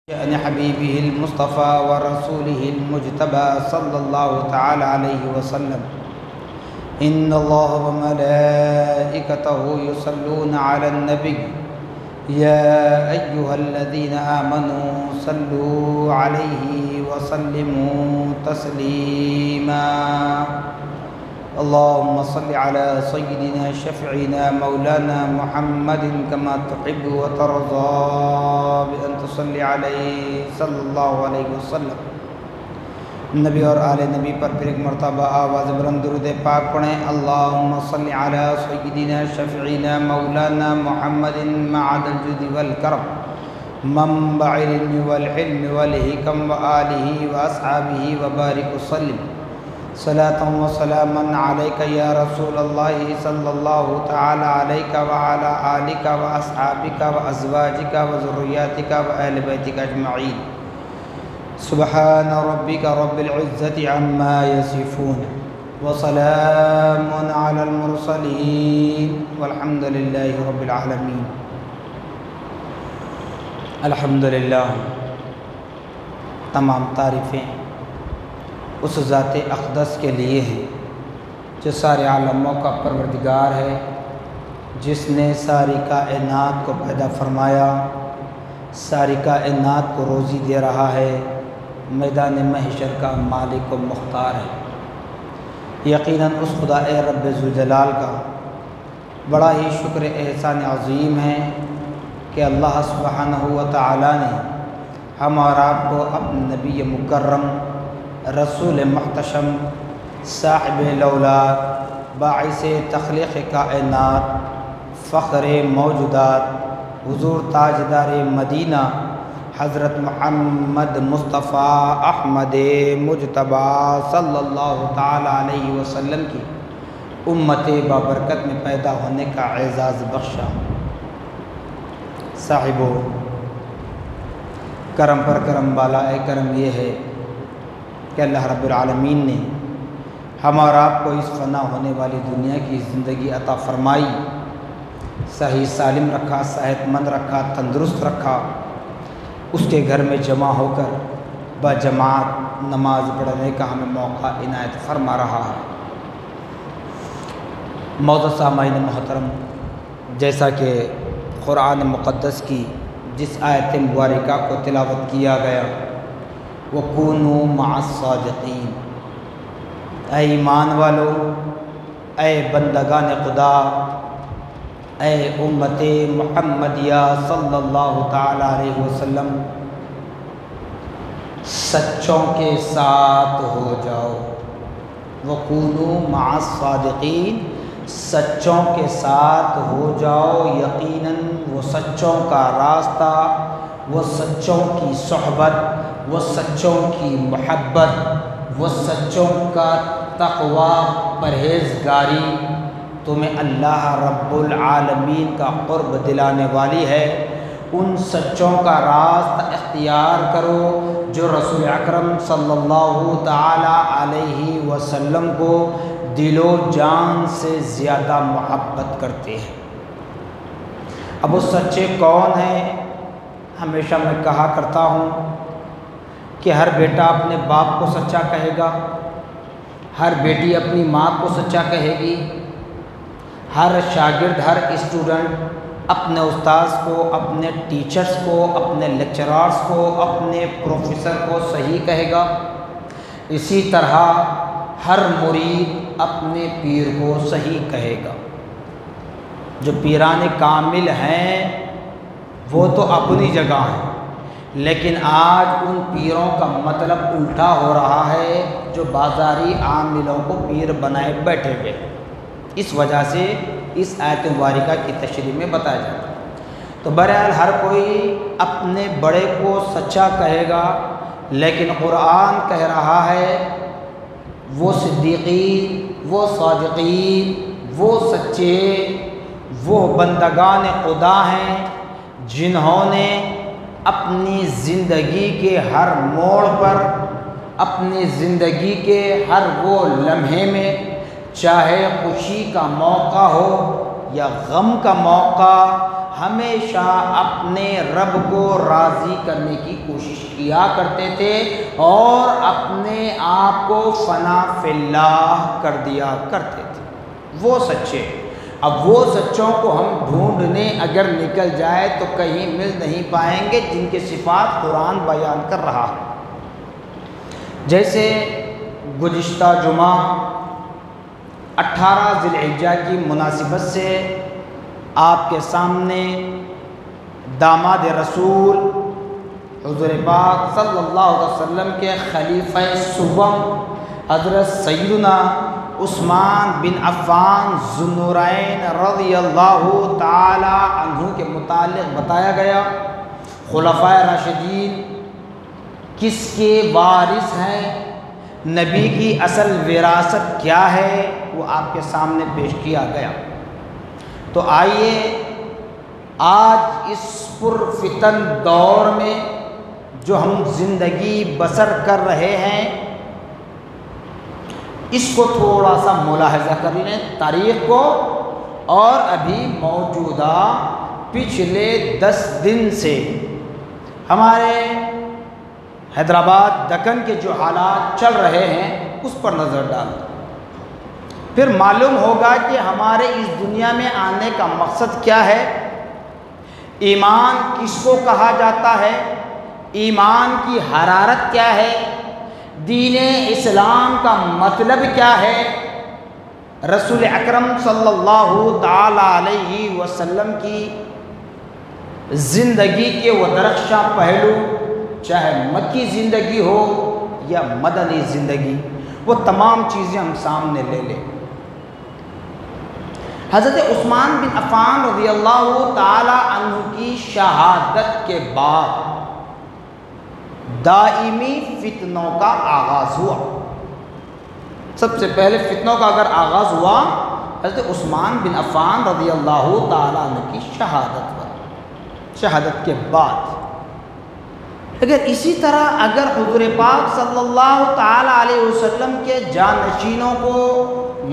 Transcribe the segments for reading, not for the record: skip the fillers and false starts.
شأن حبيبه المصطفى ورسوله المجتبى صلى الله تعالى عليه وسلم إن الله وملائكته يصلون على النبي يا أيها الذين آمنوا صلوا عليه وسلموا تسليما اللهم صل على سيدنا شفيعنا مولانا محمد كما تحب وترضى بأن تصلي عليه صلى الله عليه وسلم نبی اور آل نبی پر پھر ایک مرتبہ آواز بلند درود پاک پڑھیں اللہم صل علی سیدنا شفیعنا مولانا محمد معد الجود والکرم منبع العلم والحلم والحکم وآلہ واصحابہ وبارک وسلم صلاة و سلاما علیک یا رسول اللہ صلی اللہ تعالی علیک وعلی آلک واصحابک وازواجک وذریاتک واہل بیتک اجمعین سبحان ربک رب العزة عما یصفون وسلام علی المرسلین والحمد للہ رب العالمین۔ الحمدللہ، تمام تعریفیں اس ذات اقدس کے لیے ہیں جو سارے عالموں کا پروردگار ہے، جس نے ساری کائنات کو پیدا فرمایا، ساری کائنات کو روزی دے رہا ہے، میدان محشر کا مالک و مختار ہے۔ یقیناً اس خدا رب ذوالجلال کا بڑا ہی شکر احسان عظیم ہے کہ اللہ سبحانہ و تعالی نے ہم اور آپ کو اپنے نبی مکرم، رسول محتشم، صاحب لولاد، باعث تخلیق کائنات، فخر موجودات، حضور تاجدار مدینہ حضرت محمد مصطفیٰ احمد مجتبیٰ صلی اللہ تعالی علیہ وسلم کی امت بابرکت میں پیدا ہونے کا اعزاز بخشا۔ صاحبو، کرم پر کرم بالا کرم یہ ہے کہ اللہ رب العالمین نے ہم اور آپ کو اس فنا ہونے والی دنیا کی زندگی عطا فرمائی، صحیح سالم رکھا، صحت مند رکھا، تندرست رکھا، اس کے گھر میں جمع ہو کر بجماعت نماز پڑھنے کا ہمیں موقع عنایت فرما رہا ہے۔ معزز سامعین محترم، جیسا کہ قرآن مقدس کی جس آیت مبارکہ کو تلاوت کیا گیا، وَكُونُوا مَعَ الصَّادِقِينَ، اے ایمان والو، اے بندگان خدا، اے امت محمدیہ صلی اللہ تعالی علیہ وسلم، سچوں کے ساتھ ہو جاؤ۔ وَكُونُوا مَعَ الصَّادِقِينَ، سچوں کے ساتھ ہو جاؤ، یقیناً وہ سچوں کا راستہ، وہ سچوں کی صحبت، وہ سچوں کی محبت، وہ سچوں کا تقوی، پرہیزگاری تمہیں اللہ رب العالمین کا قرب دلانے والی ہے۔ ان سچوں کا راستہ اختیار کرو جو رسول اکرم صلی اللہ تعالی علیہ وسلم کو دل و جان سے زیادہ محبت کرتے ہیں۔ اب وہ سچے کون ہیں؟ ہمیشہ میں کہا کرتا ہوں کہ ہر بیٹا اپنے باپ کو سچا کہے گا، ہر بیٹی اپنی ماں کو سچا کہے گی، ہر شاگرد، ہر اسٹوڈنٹ اپنے استاذ کو، اپنے ٹیچرز کو، اپنے لیکچرارز کو، اپنے پروفیسر کو صحیح کہے گا۔ اسی طرح ہر مرید اپنے پیر کو صحیح کہے گا۔ جو پیران کامل ہیں وہ تو اپنی جگہ ہیں، لیکن آج ان پیروں کا مطلب الٹا ہو رہا ہے جو بازاری عاملوں کو پیر بنائے بیٹھے ہوئے، اس وجہ سے اس آیت مبارکہ کی تشریح میں بتایا جاتا ہے۔ تو بہرحال ہر کوئی اپنے بڑے کو سچا کہے گا، لیکن قرآن کہہ رہا ہے وہ صدیقین، وہ صادقین، وہ سچے، وہ بندگان خدا ہیں جنہوں نے اپنی زندگی کے ہر موڑ پر، اپنی زندگی کے ہر وہ لمحے میں، چاہے خوشی کا موقع ہو یا غم کا موقع، ہمیشہ اپنے رب کو راضی کرنے کی کوشش کیا کرتے تھے اور اپنے آپ کو فنا فی اللہ کر دیا کرتے تھے، وہ سچے۔ اب وہ سچوں کو ہم ڈھونڈنے اگر نکل جائے تو کہیں مل نہیں پائیں گے جن کے صفات قرآن بیان کر رہا ہے۔ جیسے گزشتہ جمعہ 18 ذی الحجہ کی مناسبت سے آپ کے سامنے داماد رسول حضور پاک صلی اللہ علیہ وسلم کے خلیفہ سوم حضرت سیدنا عثمان بن عفان ذو النورین رضی اللہ تعالی عنہ کے متعلق بتایا گیا۔ خلفائے راشدین کس کے وارث ہیں، نبی کی اصل وراثت کیا ہے، وہ آپ کے سامنے پیش کیا گیا۔ تو آئیے آج اس پرفتن دور میں جو ہم زندگی بسر کر رہے ہیں اس کو تھوڑا سا ملاحظہ کر لیں، تاریخ کو، اور ابھی موجودہ پچھلے 10 دن سے ہمارے حیدرآباد دکن کے جو حالات چل رہے ہیں اس پر نظر ڈال دیں، پھر معلوم ہوگا کہ ہمارے اس دنیا میں آنے کا مقصد کیا ہے، ایمان کس کو کہا جاتا ہے، ایمان کی حرارت کیا ہے، دین اسلام کا مطلب کیا ہے، رسول اکرم صلی اللہ تعالی علیہ وسلم کی زندگی کے وہ درخشاں پہلو، چاہے مکی زندگی ہو یا مدنی زندگی، وہ تمام چیزیں ہم سامنے لے لیں۔ حضرت عثمان بن عفان رضی اللہ تعالی عنہ کی شہادت کے بعد دائمی فتنوں کا آغاز ہوا۔ سب سے پہلے فتنوں کا اگر آغاز ہوا حضرت عثمان بن عفان رضی اللہ تعالی عنہ کی شہادت کے بعد۔ اگر اسی طرح اگر حضور پاک صلی اللہ تعالی علیہ وسلم کے جانشینوں کو،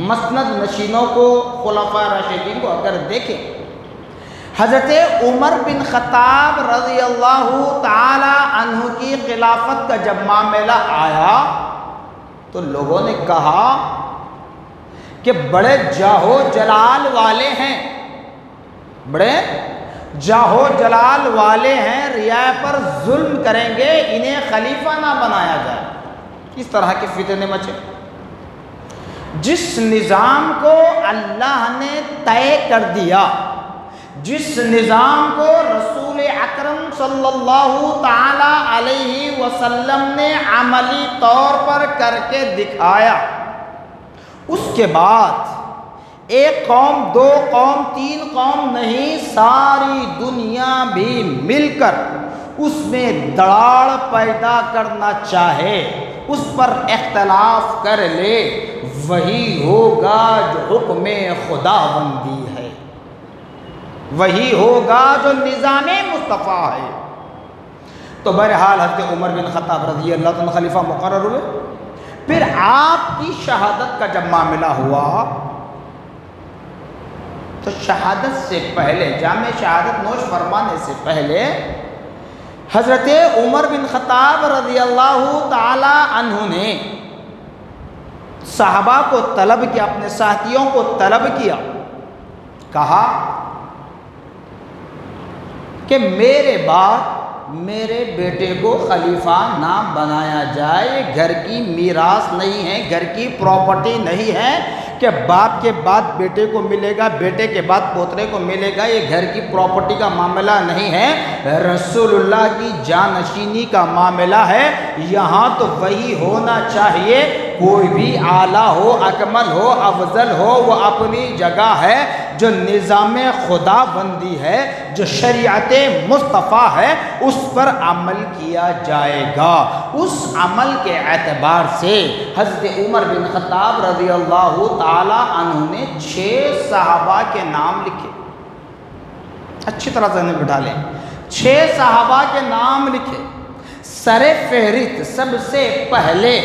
مسند نشینوں کو، خلفائے راشدین کو اگر دیکھیں، حضرت عمر بن خطاب رضی اللہ تعالی عنہ کی خلافت کا جب معاملہ آیا تو لوگوں نے کہا کہ بڑے جاہو جلال والے ہیں، بڑے جاہو جلال والے ہیں، رعایا پر ظلم کریں گے، انہیں خلیفہ نہ بنایا جائے۔ اس طرح کے فتنے مچے۔ جس نظام کو اللہ نے طے کر دیا، جس نظام کو رسول اکرم صلی اللہ تعالی علیہ وسلم نے عملی طور پر کر کے دکھایا، اس کے بعد ایک قوم، 2 قوم، 3 قوم نہیں، ساری دنیا بھی مل کر اس میں دراڑ پیدا کرنا چاہے، اس پر اختلاف کر لے، وہی ہوگا جو حکم خداوندی ہے، وہی ہوگا جو نظام مصطفیٰ ہے۔ تو بہرحال حضرت عمر بن خطاب رضی اللہ عنہ خلیفہ مقرر ہوئے۔ پھر آپ کی شہادت کا جب معاملہ ہوا تو شہادت سے پہلے، جامع شہادت نوش فرمانے سے پہلے، حضرت عمر بن خطاب رضی اللہ تعالی عنہ نے صحابہ کو طلب کیا، اپنے ساتھیوں کو طلب کیا، کہا کہ میرے بعد میرے بیٹے کو خلیفہ نہ بنایا جائے، گھر کی میراث نہیں ہے، گھر کی پراپرٹی نہیں ہے کہ باپ کے بعد بیٹے کو ملے گا، بیٹے کے بعد پوترے کو ملے گا، یہ گھر کی پراپرٹی کا معاملہ نہیں ہے، رسول اللہ کی جانشینی کا معاملہ ہے۔ یہاں تو وہی ہونا چاہیے، کوئی بھی اعلیٰ ہو، اکمل ہو، افضل ہو، وہ اپنی جگہ ہے، جو نظام خدا بندی ہے، جو شریعت مصطفیٰ ہے، اس پر عمل کیا جائے گا۔ اس عمل کے اعتبار سے حضرت عمر بن خطاب رضی اللہ تعالی عنہ نے 6 صحابہ کے نام لکھے، اچھی طرح ذہن میں بٹھا لیں، 6 صحابہ کے نام لکھے۔ سر فہرست سب سے پہلے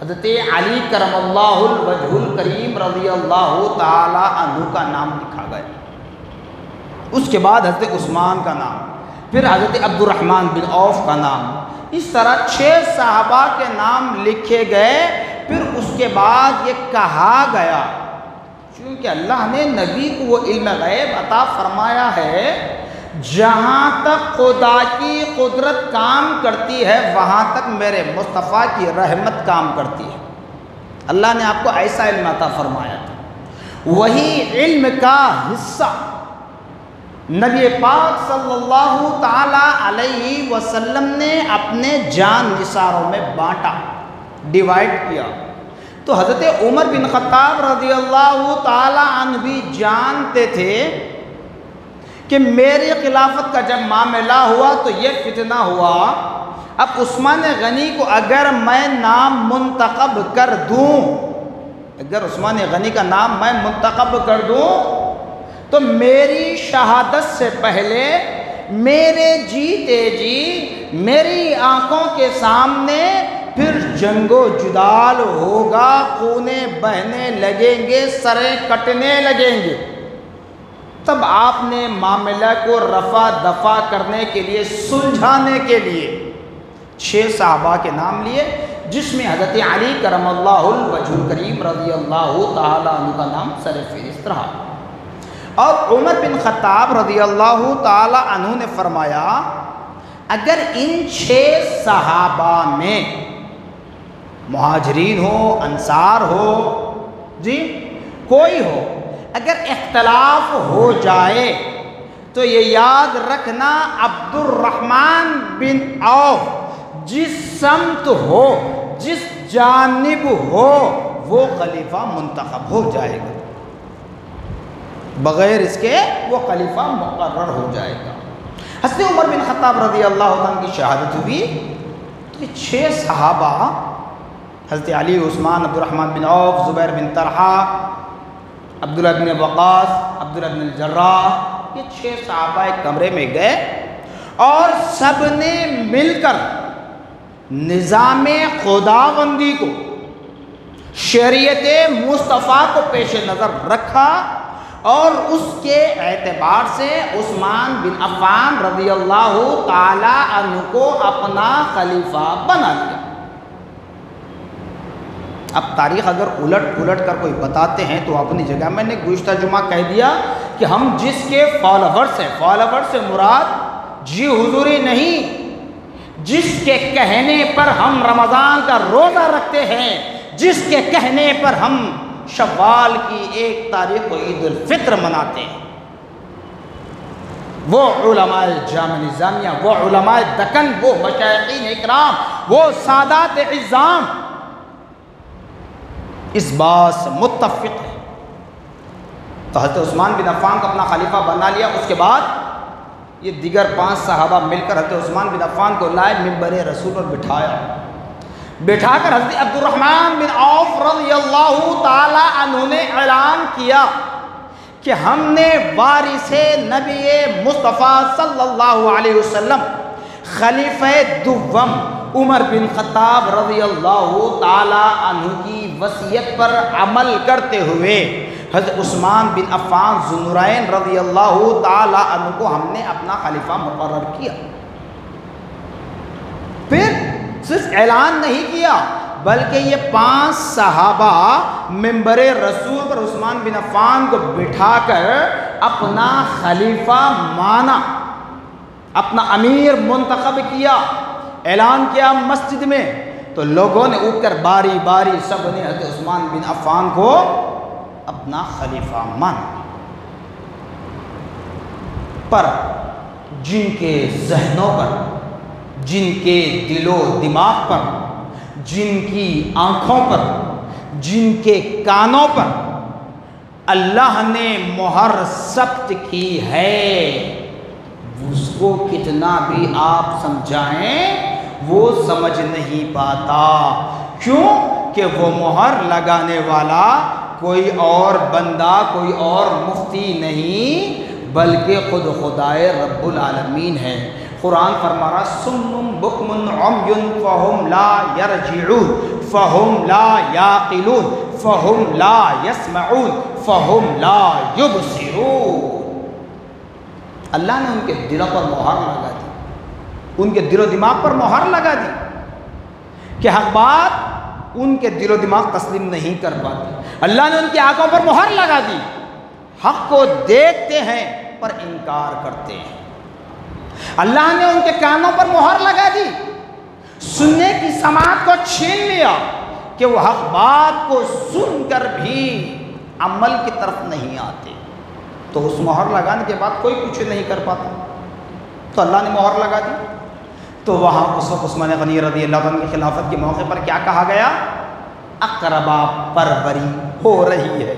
حضرت علی کرم اللہ الوجہ الکریم رضی اللہ تعالی عنہ کا نام لکھا گیا۔ اس کے بعد حضرت عثمان کا نام، پھر حضرت عبد الرحمن بن عوف کا نام، اس طرح 6 صحابہ کے نام لکھے گئے۔ پھر اس کے بعد یہ کہا گیا، چونکہ اللہ نے نبی کو وہ علم غیب عطا فرمایا ہے، جہاں تک خدا کی قدرت کام کرتی ہے وہاں تک میرے مصطفیٰ کی رحمت کام کرتی ہے۔ اللہ نے آپ کو ایسا علم عطا فرمایا تھا، وہی علم کا حصہ نبی پاک صلی اللہ تعالی علیہ وسلم نے اپنے جان نثاروں میں بانٹا، ڈیوائیڈ کیا۔ تو حضرت عمر بن خطاب رضی اللہ تعالی عنہ بھی جانتے تھے کہ میری خلافت کا جب معاملہ ہوا تو یہ فتنہ ہوا، اب عثمان غنی کو اگر میں نام منتخب کر دوں، اگر عثمان غنی کا نام میں منتخب کر دوں تو میری شہادت سے پہلے میرے جیتے جی میری آنکھوں کے سامنے پھر جنگ و جدال ہوگا، خونے بہنے لگیں گے، سریں کٹنے لگیں گے۔ تب آپ نے معاملہ کو رفع دفع کرنے کے لیے، سلجھانے کے لیے 6 صحابہ کے نام لیے، جس میں حضرت علی کرم اللہ الوجہ الکریم رضی اللہ تعالیٰ عنہ کا نام سر فہرست رہا۔ اور عمر بن خطاب رضی اللہ تعالیٰ عنہ نے فرمایا، اگر ان 6 صحابہ میں مہاجرین ہو، انصار ہو، جی کوئی ہو، اگر اختلاف ہو جائے تو یہ یاد رکھنا عبد الرحمن بن عوف جس سمت ہو، جس جانب ہو، وہ خلیفہ منتخب ہو جائے گا، بغیر اس کے وہ خلیفہ مقرر ہو جائے گا۔ حضرت عمر بن خطاب رضی اللہ عنہ کی شہادت ہوئی تو یہ 6 صحابہ، حضرت علی، عثمان، عبد الرحمن بن عوف، زبیر بن طلحہ، عبداللہ بن وقاص، عبداللہ بن الجراح، یہ 6 صحابہ ایک کمرے میں گئے اور سب نے مل کر نظام خداوندی کو، شریعت مصطفیٰ کو پیش نظر رکھا، اور اس کے اعتبار سے عثمان بن عفان رضی اللہ تعالی عنہ کو اپنا خلیفہ بنا لیا۔ اب تاریخ اگر الٹ کر کوئی بتاتے ہیں تو اپنی جگہ، میں نے گزشتہ جمعہ کہہ دیا کہ ہم جس کے فالوورز ہیں، فالوور سے مراد جی حضوری نہیں، جس کے کہنے پر ہم رمضان کا روزہ رکھتے ہیں، جس کے کہنے پر ہم شوال کی 1 تاریخ کو عید الفطر مناتے ہیں، وہ علماء جامع نظامیہ، وہ علماء دکن، وہ مشایخین اکرام، وہ سادات عظام اس بات سے متفق ہے۔ تو حضرت عثمان بن عفان کو اپنا خلیفہ بنا لیا۔ اس کے بعد یہ دیگر 5 صحابہ مل کر حضرت عثمان بن عفان کو لائے، منبر رسول پر بٹھا کر حضرت عبد الرحمن بن عوف رضی اللہ تعالی عنہ نے اعلان کیا کہ ہم نے وارث نبی مصطفیٰ صلی اللہ علیہ وسلم خلیفہ دوم عمر بن خطاب رضی اللہ تعالی عنہ کی وصیت پر عمل کرتے ہوئے حضرت عثمان بن عفان ذو النورین رضی اللہ تعالی عنہ کو ہم نے اپنا خلیفہ مقرر کیا۔ پھر صرف اعلان نہیں کیا بلکہ یہ 5 صحابہ منبر رسول پر عثمان بن عفان کو بٹھا کر اپنا خلیفہ مانا، اپنا امیر منتخب کیا، اعلان کیا مسجد میں۔ تو لوگوں نے اٹھ کر باری باری سب نے حضرت عثمان بن عفان کو اپنا خلیفہ مانا۔ پر جن کے ذہنوں پر، جن کے دل و دماغ پر، جن کی آنکھوں پر، جن کے کانوں پر اللہ نے مہر ثبت کی ہے، اس کو کتنا بھی آپ سمجھائیں وہ سمجھ نہیں پاتا۔ کیوں کہ وہ مہر لگانے والا کوئی اور بندہ، کوئی اور مفتی نہیں بلکہ خود خدائے رب العالمین ہے۔ قرآن فرما رہا سم بکم عمی فہم لا یرجعون فہم لا یعقلون فہم لا یسمعون فہم لا یبصرون۔ اللہ نے ان کے دلوں پر مہر لگا دی، ان کے دل و دماغ پر مہر لگا دی کہ حق بات ان کے دل و دماغ تسلیم نہیں کر پاتے۔ اللہ نے ان کی آنکھوں پر مہر لگا دی، حق کو دیکھتے ہیں پر انکار کرتے ہیں۔ اللہ نے ان کے کانوں پر مہر لگا دی، سننے کی سماعت کو چھین لیا کہ وہ حق بات کو سن کر بھی عمل کی طرف نہیں آتے۔ تو اس مہر لگانے کے بعد کوئی کچھ نہیں کر پاتا، تو اللہ نے مہر لگا دی۔ تو وہاں اس وقت عثمان غنی رضی اللہ عنہ کی خلافت کے موقع پر کیا کہا گیا؟ اقربا پروری ہو رہی ہے۔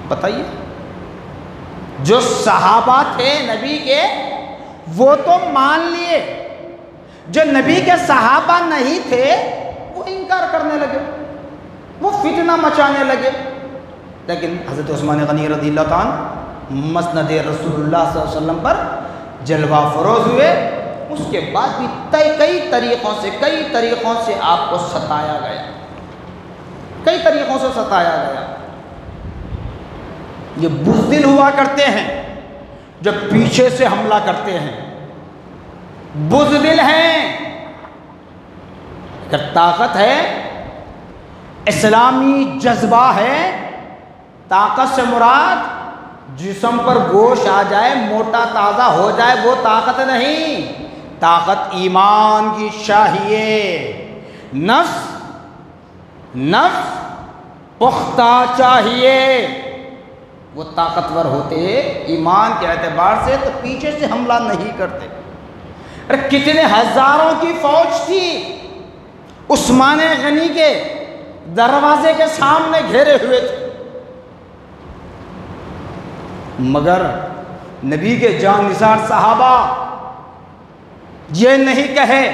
بتائیے، جو صحابہ تھے نبی کے وہ تو مان لیے، جو نبی کے صحابہ نہیں تھے وہ انکار کرنے لگے، وہ فتنہ مچانے لگے۔ لیکن حضرت عثمان غنی رضی اللہ عنہ مسند رسول اللہ صلی اللہ علیہ وسلم پر جلوہ فروز ہوئے، اس کے بعد بھی کئی طریقوں سے آپ کو ستایا گیا، کئی طریقوں سے ستایا گیا۔ یہ بزدل ہوا کرتے ہیں جو پیچھے سے حملہ کرتے ہیں، بزدل ہیں۔ اگر طاقت ہے، اسلامی جذبہ ہے، طاقت سے مراد جسم پر گوشت آ جائے، موٹا تازہ ہو جائے، وہ طاقت نہیں۔ طاقت ایمان کی چاہیے، نفس پختہ چاہیے۔ وہ طاقتور ہوتے ایمان کے اعتبار سے تو پیچھے سے حملہ نہیں کرتے۔ ارے کتنے ہزاروں کی فوج تھی عثمان غنی کے دروازے کے سامنے گھیرے ہوئے تھے، مگر نبی کے جان نثار صحابہ یہ نہیں کہے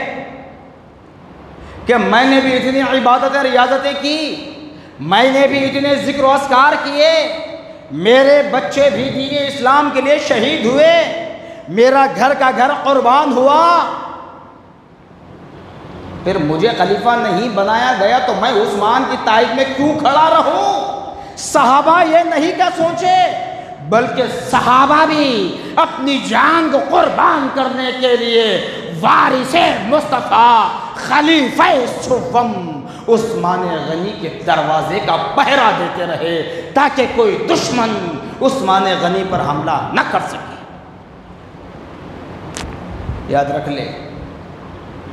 کہ میں نے بھی اتنی عبادتیں ریاضتیں کی، میں نے بھی اتنے ذکر و اذکار کیے، میرے بچے بھی دین اسلام کے لیے شہید ہوئے، میرا گھر کا گھر قربان ہوا، پھر مجھے خلیفہ نہیں بنایا گیا تو میں عثمان کی تائید میں کیوں کھڑا رہوں؟ صحابہ یہ نہیں کیا سوچے، بلکہ صحابہ بھی اپنی جان کو قربان کرنے کے لیے وارث مصطفیٰ خلیفہ سوم عثمان غنی کے دروازے کا پہرا دیتے رہے تاکہ کوئی دشمن عثمان غنی پر حملہ نہ کر سکے۔ یاد رکھ لے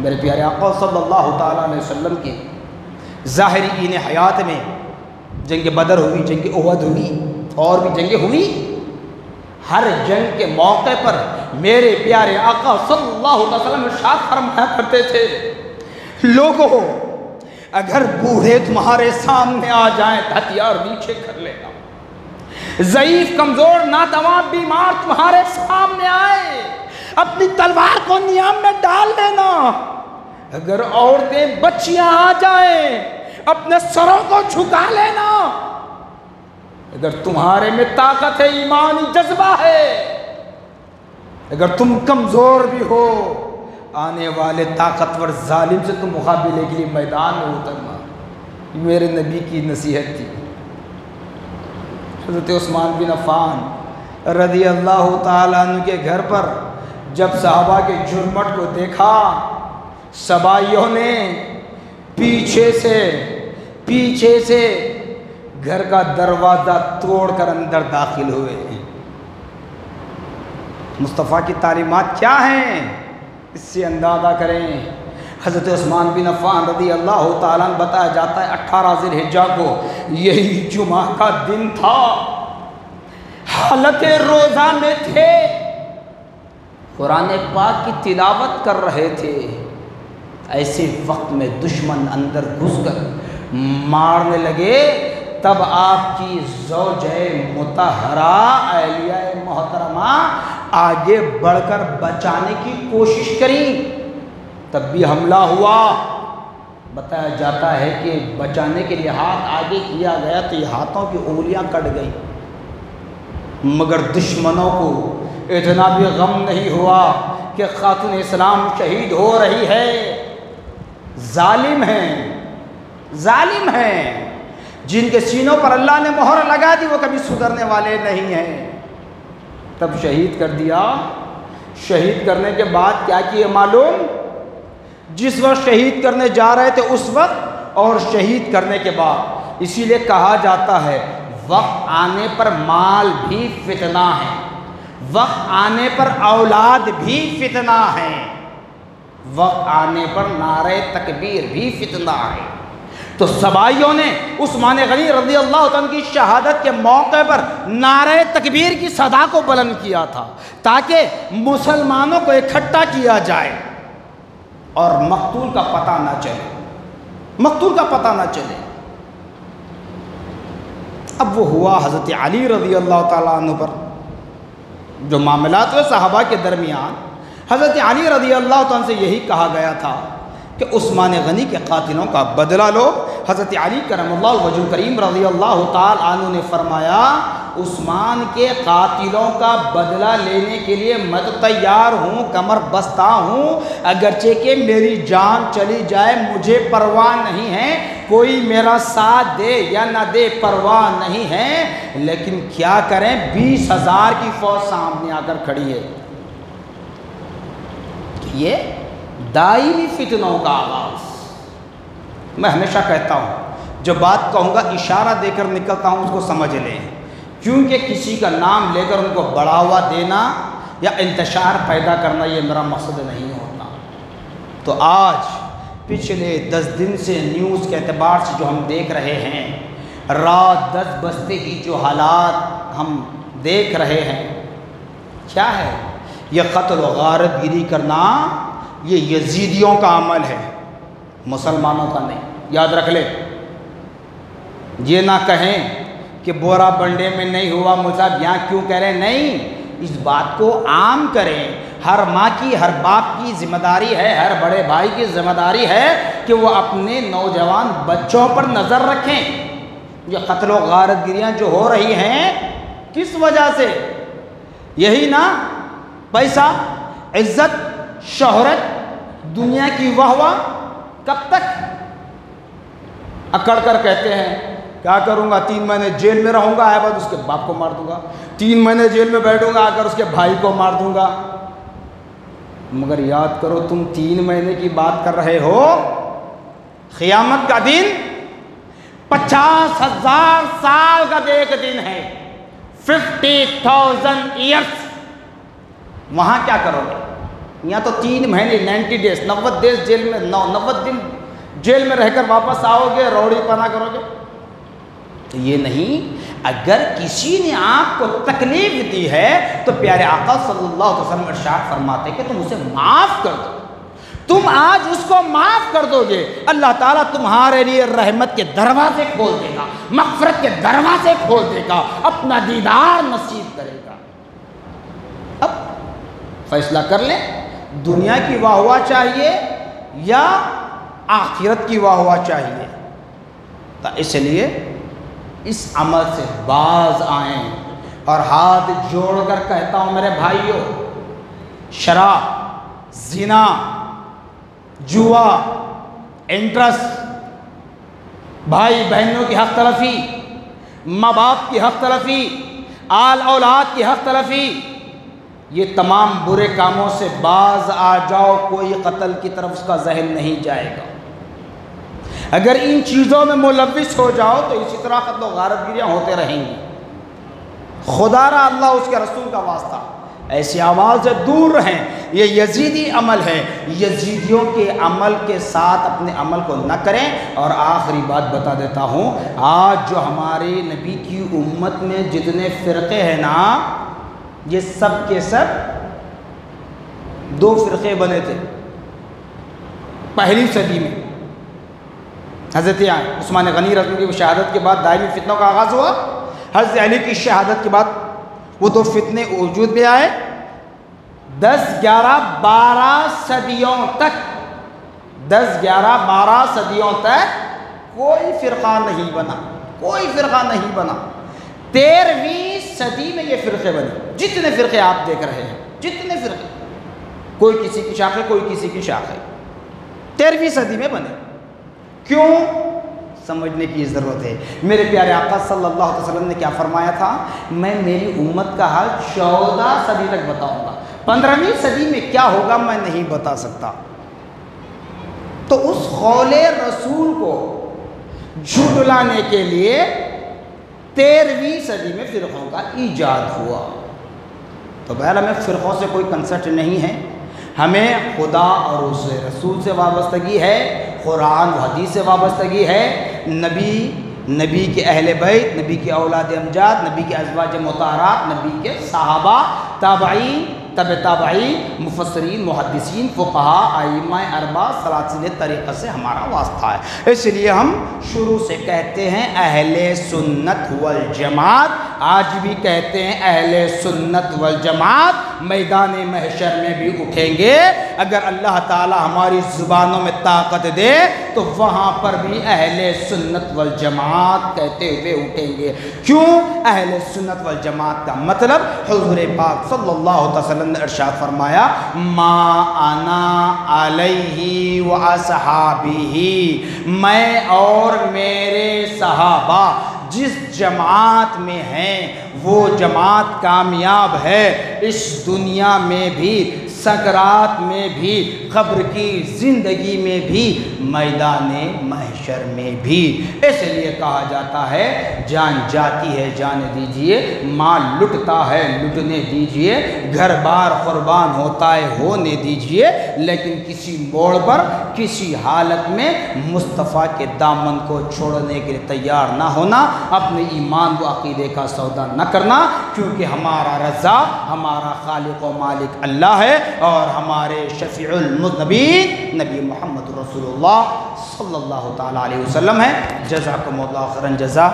میرے پیارے آقا صلی اللہ تعالیٰ علیہ وسلم کی ظاہری این حیات میں جنگ بدر ہوئی، جنگ احد ہوئی، اور بھی جنگیں ہوئی۔ ہر جنگ کے موقع پر میرے پیارے آقا صلی اللہ علیہ وسلم ارشاد فرمایا کرتے تھے، لوگوں اگر بوڑھے تمہارے سامنے آ جائیں تو ہتھیار نیچے کر لینا، ضعیف کمزور ناتواں بیمار تمہارے سامنے آئے اپنی تلوار کو نیام میں ڈال لینا، اگر عورتیں بچیاں آ جائیں اپنے سروں کو جھکا لینا، اگر تمہارے میں طاقت ہے، ایمانی جذبہ ہے، اگر تم کمزور بھی ہو، آنے والے طاقتور ظالم سے تم مقابلے کے لیے میدان میں اترنا۔ میرے نبی کی نصیحت تھی۔ حضرت عثمان بن عفان رضی اللہ تعالیٰ عنہ کے گھر پر جب صحابہ کے جھرمٹ کو دیکھا، سبائیوں نے پیچھے سے گھر کا دروازہ توڑ کر اندر داخل ہوئے۔ مصطفیٰ کی تعلیمات کیا ہیں اس سے اندازہ کریں۔ حضرت عثمان بن عفان رضی اللہ تعالیٰ عنہ بتایا جاتا ہے 18 ذی الحجہ کو یہی جمعہ کا دن تھا، حالت روزہ میں تھے، قرآن پاک کی تلاوت کر رہے تھے، ایسے وقت میں دشمن اندر گھس کر مارنے لگے۔ تب آپ کی زوجہ مطہرہ اہلیہ محترمہ آگے بڑھ کر بچانے کی کوشش کری، تب بھی حملہ ہوا۔ بتایا جاتا ہے کہ بچانے کے لیے ہاتھ آگے کیا گیا تو یہ ہاتھوں کی انگلیاں کٹ گئیں، مگر دشمنوں کو اتنا بھی غم نہیں ہوا کہ خاتون اسلام شہید ہو رہی ہے۔ ظالم ہیں جن کے سینوں پر اللہ نے مہر لگا دی، وہ کبھی سدھرنے والے نہیں ہیں۔ تب شہید کر دیا۔ شہید کرنے کے بعد کیا کیے معلوم؟ جس وقت شہید کرنے جا رہے تھے اس وقت اور شہید کرنے کے بعد۔ اسی لیے کہا جاتا ہے وقت آنے پر مال بھی فتنہ ہے، وقت آنے پر اولاد بھی فتنہ ہے، وقت آنے پر نعرہ تکبیر بھی فتنہ ہے۔ تو سبائیوں نے عثمان غنی رضی اللہ عنہ کی شہادت کے موقع پر نعرہ تکبیر کی صدا کو بلند کیا تھا تاکہ مسلمانوں کو اکٹھا کیا جائے اور مقتول کا پتہ نہ چلے، مقتول کا پتہ نہ چلے۔ اب وہ ہوا حضرت علی رضی اللہ تعالیٰ عنہ پر جو معاملات ہوئے صحابہ کے درمیان، حضرت علی رضی اللہ عنہ سے یہی کہا گیا تھا کہ عثمان غنی کے قاتلوں کا بدلہ لو۔ حضرت علی کرم اللہ وجہ کریم رضی اللہ تعالیٰ عنہ نے فرمایا عثمان کے قاتلوں کا بدلہ لینے کے لیے میں تو تیار ہوں، کمر بستہ ہوں، اگرچہ کہ میری جان چلی جائے مجھے پرواہ نہیں ہے، کوئی میرا ساتھ دے یا نہ دے پرواہ نہیں ہے، لیکن کیا کریں 20,000 کی فوج سامنے آ کر کھڑی ہے۔ یہ دائمی فتنوں کا آغاز۔ میں ہمیشہ کہتا ہوں جو بات کہوں گا اشارہ دے کر نکلتا ہوں اس کو سمجھ لیں، کیونکہ کسی کا نام لے کر ان کو بڑھاوا دینا یا انتشار پیدا کرنا یہ میرا مقصد نہیں ہوتا۔ تو آج پچھلے 10 دن سے نیوز کے اعتبار سے جو ہم دیکھ رہے ہیں، رات 10 بجتے ہی جو حالات ہم دیکھ رہے ہیں، کیا ہے؟ یہ قتل و غارت گیری کرنا یہ یزیدیوں کا عمل ہے، مسلمانوں کا نہیں۔ یاد رکھ لے، یہ نہ کہیں کہ بورا بنڈے میں نہیں ہوا مصعب یہاں کیوں کہہ رہے ہیں، نہیں، اس بات کو عام کریں۔ ہر ماں کی، ہر باپ کی ذمہ داری ہے، ہر بڑے بھائی کی ذمہ داری ہے کہ وہ اپنے نوجوان بچوں پر نظر رکھیں۔ یہ قتل و غارت گیریاں جو ہو رہی ہیں کس وجہ سے؟ یہی نا، پیسہ، عزت، شہرت، دنیا کی واہ کب تک؟ اکڑ کر کہتے ہیں کیا کروں گا، 3 مہینے جیل میں رہوں گا، آئے بعد اس کے باپ کو مار دوں گا، 3 مہینے جیل میں بیٹھوں گا، آ کر اس کے بھائی کو مار دوں گا۔ مگر یاد کرو تم 3 مہینے کی بات کر رہے ہو، قیامت کا دن 50,000 سال کا ایک دن ہے، 50,000 ایئرس۔ وہاں کیا کرو گے؟ یہاں تو 3 مہینے 90 ڈیز 90 دیز جیل میں 90 دن جیل میں رہ کر واپس آؤ گے، روڑی پنا کرو گے۔ تو یہ نہیں، اگر کسی نے آپ کو تکلیف دی ہے تو پیارے آقا صلی اللہ علیہ وسلم ارشاد فرماتے کہ تم اسے معاف کر دو۔ تم آج اس کو معاف کر دو گے، اللہ تعالیٰ تمہارے لیے رحمت کے دروازے کھول دے گا، مغفرت کے دروازے کھول دے گا، اپنا دیدار نصیب کرے گا۔ اب فیصلہ کر لیں، دنیا کی واہ واہ چاہیے یا آخرت کی واہ واہ چاہیے؟ تو اس لیے اس عمل سے باز آئیں، اور ہاتھ جوڑ کر کہتا ہوں میرے بھائیوں، شراب، زنا، جوا، انٹرسٹ، بھائی بہنوں کی حق تلفی، ماں باپ کی حق تلفی، آل اولاد کی حق تلفی، یہ تمام برے کاموں سے باز آ جاؤ، کوئی قتل کی طرف اس کا ذہن نہیں جائے گا۔ اگر ان چیزوں میں ملوث ہو جاؤ تو اسی طرح قتل و غارت گیریاں ہوتے رہیں گی۔ خدا را اللہ اس کے رسول کا واسطہ ایسی اعمال سے دور رہیں، یہ یزیدی عمل ہے، یزیدیوں کے عمل کے ساتھ اپنے عمل کو نہ کریں۔ اور آخری بات بتا دیتا ہوں، آج جو ہمارے نبی کی امت میں جتنے فرقے ہیں نا، یہ سب کے سب 2 فرقے بنے تھے پہلی صدی میں۔ حضرت عثمان غنی رضی اللہ عنہ کی شہادت کے بعد دائمی فتنوں کا آغاز ہوا، حضرت علی کی شہادت کے بعد وہ 2 فتنے وجود میں آئے۔ 10، 11، 12 صدیوں تک 10، 11، 12 صدیوں تک کوئی فرقہ نہیں بنا، کوئی فرقہ نہیں بنا۔ 13ویں صدی میں یہ فرقے بنے، جتنے فرقے آپ دیکھ رہے ہیں، جتنے فرقے، کوئی کسی کی شاخ ہے، کوئی کسی کی شاخ ہے، 13ویں صدی میں بنے۔ کیوں؟ سمجھنے کی ضرورت ہے۔ میرے پیارے آقا صلی اللہ علیہ وسلم نے کیا فرمایا تھا؟ میں میری امت کا حال 14 صدی تک بتاؤں گا، 15ویں صدی میں کیا ہوگا میں نہیں بتا سکتا۔ تو اس قول رسول کو جھٹلانے کے لیے 13ویں صدی میں فرقوں کا ایجاد ہوا۔ تو بہرحال ہمیں فرقوں سے کوئی کنسرٹ نہیں ہے، ہمیں خدا اور اس رسول سے وابستگی ہے، قرآن و حدیث سے وابستگی ہے، نبی کے اہل بیت، نبی کے اولاد امجاد، نبی کے ازواج مطہرات، نبی کے صحابہ، تابعین، تبع تابعین، مفسرین، محدثین، فقہاء، ائمہ اربعہ، سلاسل طریقہ سے ہمارا واسطہ ہے۔ اس لیے ہم شروع سے کہتے ہیں اہل سنت والجماعت، آج بھی کہتے ہیں اہل سنت والجماعت، میدان محشر میں بھی اٹھیں گے۔ اگر اللہ تعالی ہماری زبانوں میں طاقت دے تو وہاں پر بھی اہل سنت والجماعت کہتے ہوئے اٹھیں گے۔ کیوں اہل سنت والجماعت کا مطلب؟ حضور پاک صلی اللہ علیہ وسلم نے ارشاد فرمایا ما انا علیہ واصحابہ، میں اور میرے صحابہ جس جماعت میں ہیں وہ جماعت کامیاب ہے، اس دنیا میں بھی، سکرات میں بھی، قبر کی زندگی میں بھی، میدان محشر میں بھی۔ اس لیے کہا جاتا ہے جان جاتی ہے جانے دیجئے، مال لٹتا ہے لٹنے دیجئے، گھر بار قربان ہوتا ہے ہونے دیجئے، لیکن کسی موڑ پر کسی حالت میں مصطفیٰ کے دامن کو چھوڑنے کے لیے تیار نہ ہونا، اپنے ایمان و عقیدے کا سودا نہ کرنا، کیونکہ ہمارا رضا، ہمارا خالق و مالک اللہ ہے، اور ہمارے شفیع المذنبین نبی محمد رسول اللہ صلی اللہ تعالیٰ علیہ وسلم ہے۔ جزاکم اللہ خیرا جزا۔